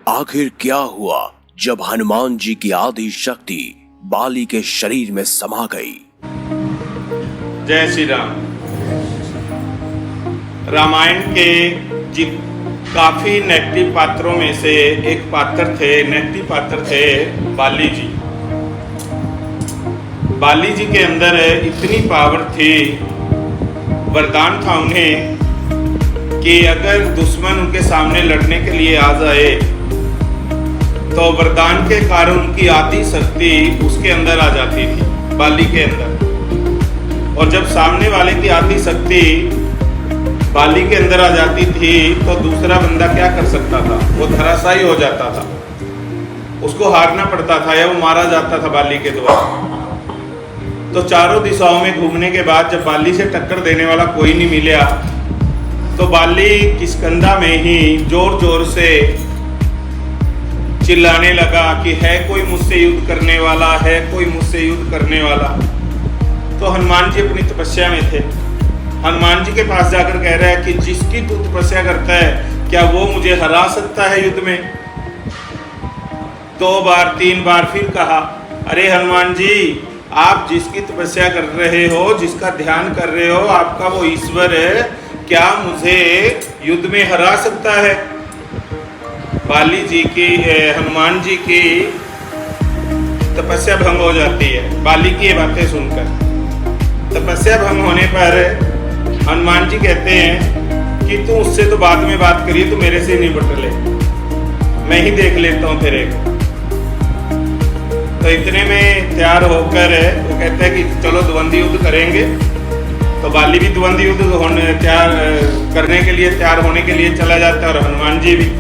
आखिर क्या हुआ जब हनुमान जी की आदि शक्ति बाली के शरीर में समा गई? जय श्री राम। रामायण के काफी नेगेटिव पात्रों में से एक नेगेटिव पात्र थे बाली जी। बाली जी के अंदर इतनी पावर थी, वरदान था उन्हें कि अगर दुश्मन उनके सामने लड़ने के लिए आ जाए तो वरदान के कारण उनकी आदि शक्ति उसके अंदर आ जाती थी, बाली के अंदर। और जब सामने वाले की आदि शक्ति बाली के अंदर आ जाती थी तो दूसरा बंदा क्या कर सकता था? वो धराशायी हो जाता था, उसको हारना पड़ता था या वो मारा जाता था बाली के द्वारा। तो चारों दिशाओं में घूमने के बाद जब बाली से टक्कर देने वाला कोई नहीं मिला तो बाली किष्किंधा में ही जोर जोर से चिल्लाने लगा कि है कोई मुझसे युद्ध करने वाला, है कोई मुझसे युद्ध करने वाला। तो हनुमान जी अपनी तपस्या में थे। हनुमान जी के पास जाकर कह रहा है कि जिसकी तू तपस्या करता है क्या वो मुझे हरा सकता है युद्ध में? 2 बार 3 बार फिर कहा, अरे हनुमान जी, आप जिसकी तपस्या कर रहे हो, जिसका ध्यान कर रहे हो, आपका वो ईश्वर है, क्या मुझे युद्ध में हरा सकता है? बाली जी की हनुमान जी की तपस्या भंग हो जाती है बाली की ये बातें सुनकर। तपस्या भंग होने पर हनुमान जी कहते हैं कि तू उससे तो बाद में बात करिए, तू मेरे से निपट ले, मैं ही देख लेता हूँ तेरे को। तो इतने में तैयार होकर वो कहते हैं कि चलो द्वंद्व युद्ध करेंगे। तो बाली भी द्वंद्व युद्ध करने के लिए तैयार होने के लिए चला जाता है और हनुमान जी भी।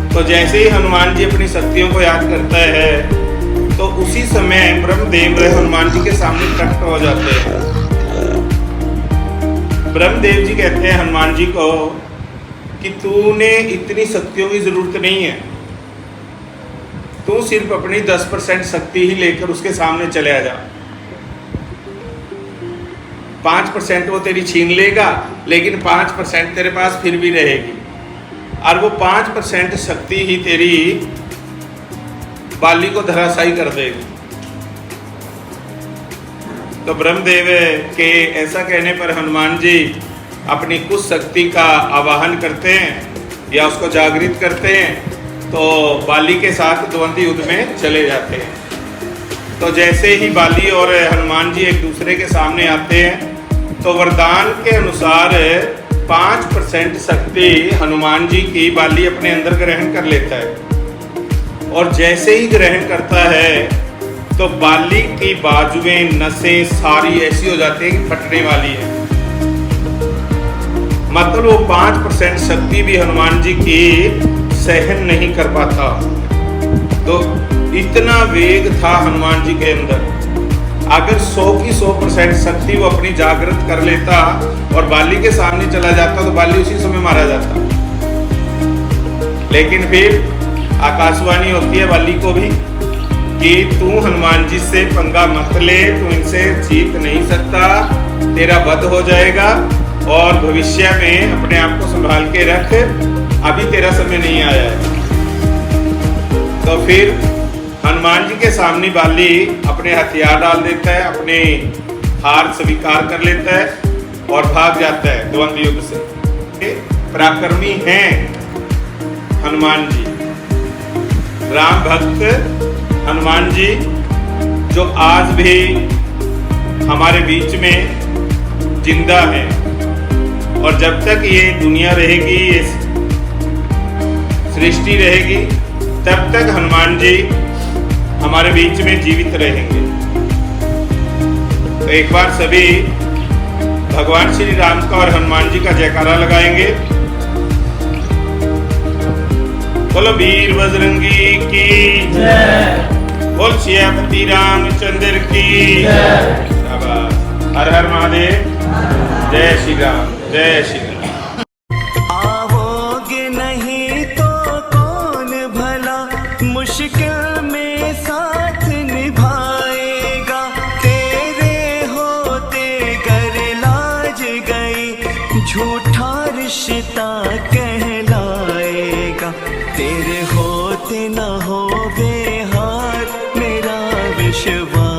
तो जैसे ही हनुमान जी अपनी शक्तियों को याद करता है तो उसी समय ब्रह्मदेव हनुमान जी के सामने प्रकट हो जाते हैं। ब्रह्मदेव जी कहते हैं हनुमान जी को कि तूने इतनी शक्तियों की जरूरत नहीं है, तू सिर्फ अपनी 10% शक्ति ही लेकर उसके सामने चले आ जा। 5% वो तेरी छीन लेगा, लेकिन 5% तेरे पास फिर भी रहेगी, और वो 5% शक्ति ही तेरी बाली को धराशायी कर देगी। तो ब्रह्मदेव के ऐसा कहने पर हनुमान जी अपनी कुछ शक्ति का आवाहन करते हैं या उसको जागृत करते हैं, तो बाली के साथ द्वंद्व युद्ध में चले जाते हैं। तो जैसे ही बाली और हनुमान जी एक दूसरे के सामने आते हैं तो वरदान के अनुसार 5% शक्ति हनुमान जी की बाली अपने अंदर ग्रहण कर लेता है। और जैसे ही ग्रहण करता है तो बाली की बाजुएं, नसें सारी ऐसी हो जाती है कि फटने वाली है। मतलब वो 5% शक्ति भी हनुमान जी की सहन नहीं कर पाता। तो इतना वेग था हनुमान जी के अंदर। अगर 100 की 100% शक्ति वो अपनी जागृत कर लेता और बाली के सामने चला जाता तो बाली उसी समय मारा जाता। लेकिन फिर आकाशवाणी होती है बाली को भी कि तू हनुमान जी से पंगा मत ले, तू इनसे जीत नहीं सकता, तेरा वध हो जाएगा और भविष्य में अपने आप को संभाल के रख, अभी तेरा समय नहीं आया है। तो फिर हनुमान जी के सामने बाली अपने हथियार डाल देता है, अपने हार स्वीकार कर लेता है और भाग जाता है द्वंद्व युद्ध से। पराक्रमी हैं हनुमान जी, राम भक्त हनुमान जी, जो आज भी हमारे बीच में जिंदा है। और जब तक ये दुनिया रहेगी, ये सृष्टि रहेगी, तब तक हनुमान जी हमारे बीच में जीवित रहेंगे। तो एक बार सभी भगवान श्री राम का और हनुमान जी का जयकारा लगाएंगे। बोलो वीर बजरंगी की जय, बोल सियापति रामचंद्र की जय। शाबाश, हर हर महादेव, जय श्री राम, जय श्री राम। आओगे नहीं तो कौन भला मुश्किल में साथ निभाएगा, तेरे होते कर लाज गई झूठा रिश्ता कहलाएगा। तेरे होते न हो बेहार मेरा विश्वास।